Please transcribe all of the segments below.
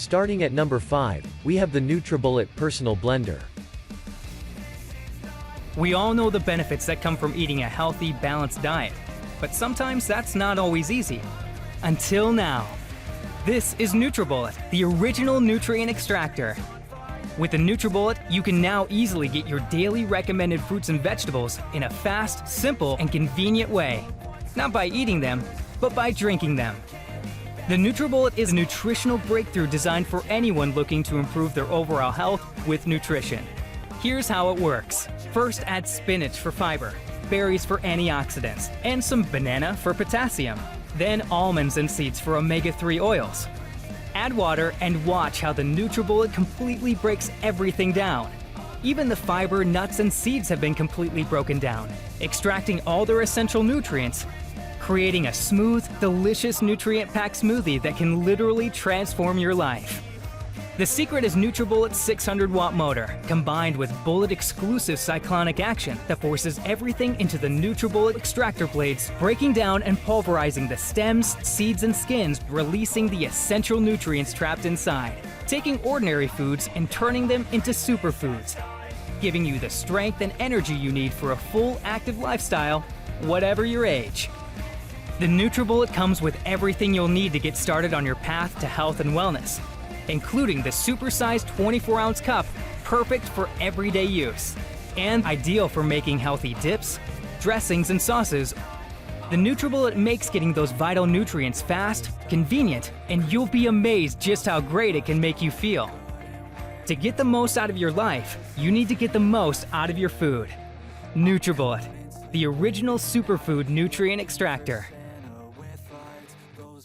Starting at number 5, we have the NutriBullet Personal Blender. We all know the benefits that come from eating a healthy, balanced diet, but sometimes that's not always easy. Until now. This is NutriBullet, the original nutrient extractor. With the NutriBullet, you can now easily get your daily recommended fruits and vegetables in a fast, simple, and convenient way. Not by eating them, but by drinking them. The NutriBullet is a nutritional breakthrough designed for anyone looking to improve their overall health with nutrition. Here's how it works. First, add spinach for fiber, berries for antioxidants, and some banana for potassium. Then almonds and seeds for omega-3 oils. Add water and watch how the NutriBullet completely breaks everything down. Even the fiber, nuts, and seeds have been completely broken down, extracting all their essential nutrients, creating a smooth, delicious nutrient-packed smoothie that can literally transform your life. The secret is NutriBullet's 600-watt motor, combined with bullet-exclusive cyclonic action that forces everything into the NutriBullet extractor blades, breaking down and pulverizing the stems, seeds, and skins, releasing the essential nutrients trapped inside, taking ordinary foods and turning them into superfoods, giving you the strength and energy you need for a full, active lifestyle, whatever your age. The NutriBullet comes with everything you'll need to get started on your path to health and wellness, including the supersized 24-ounce cup, perfect for everyday use, and ideal for making healthy dips, dressings, and sauces. The NutriBullet makes getting those vital nutrients fast, convenient, and you'll be amazed just how great it can make you feel. To get the most out of your life, you need to get the most out of your food. NutriBullet, the original superfood nutrient extractor.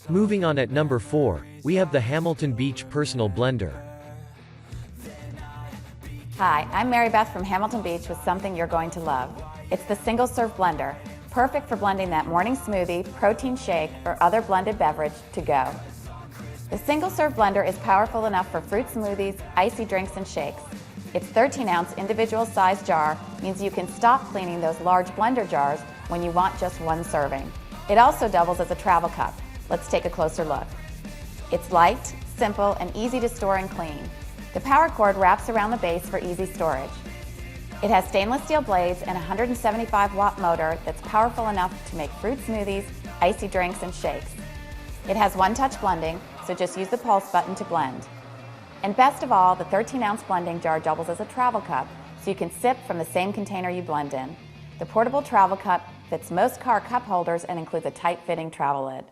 Moving on at number 4, we have the Hamilton Beach Personal Blender. Hi, I'm Mary Beth from Hamilton Beach with something you're going to love. It's the single-serve blender, perfect for blending that morning smoothie, protein shake, or other blended beverage to go. The single-serve blender is powerful enough for fruit smoothies, icy drinks, and shakes. Its 13-ounce individual-sized jar means you can stop cleaning those large blender jars when you want just one serving. It also doubles as a travel cup. Let's take a closer look. It's light, simple, and easy to store and clean. The power cord wraps around the base for easy storage. It has stainless steel blades and a 175-watt motor that's powerful enough to make fruit smoothies, icy drinks, and shakes. It has one-touch blending, so just use the pulse button to blend. And best of all, the 13-ounce blending jar doubles as a travel cup, so you can sip from the same container you blend in. The portable travel cup fits most car cup holders and includes a tight-fitting travel lid.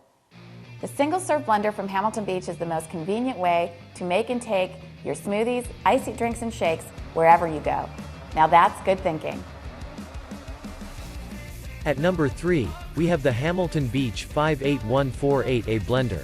The single-serve blender from Hamilton Beach is the most convenient way to make and take your smoothies, icy drinks, and shakes wherever you go. Now that's good thinking. At number 3, we have the Hamilton Beach 58148A Blender.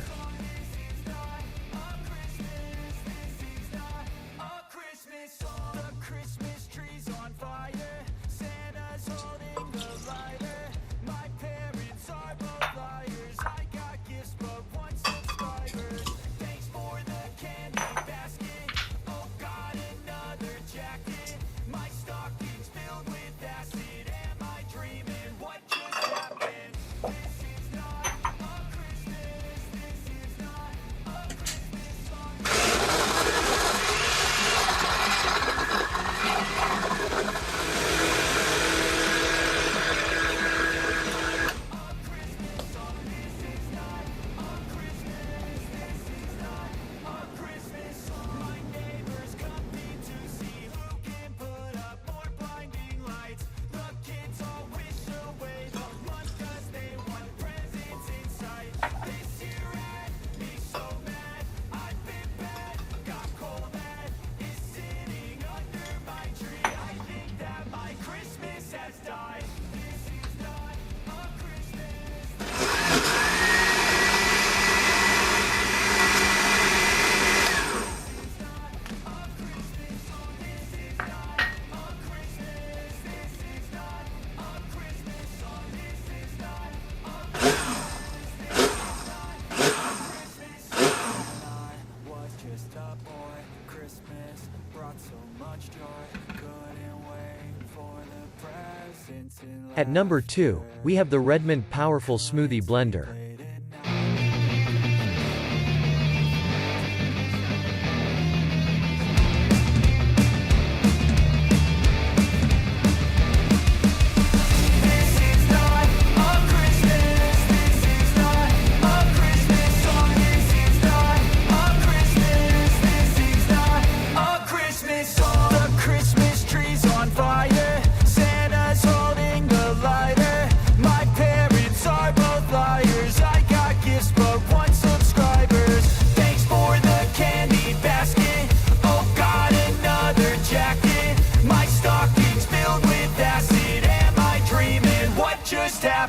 At number 2, we have the Redmond Powerful Smoothie Blender.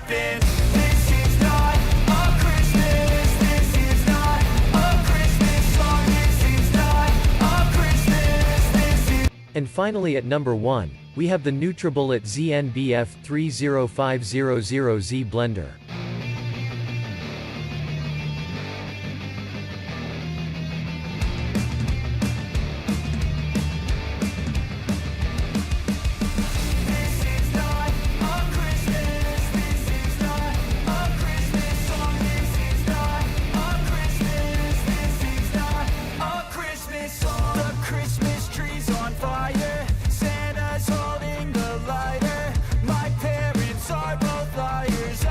happen. This is not a Christmas. This is not a Christmas song. This is not a Christmas. This is. And finally at number 1, we have the NutriBullet ZNBF 30500Z blender. The Christmas tree's on fire. Santa's holding the lighter. My parents are both liars.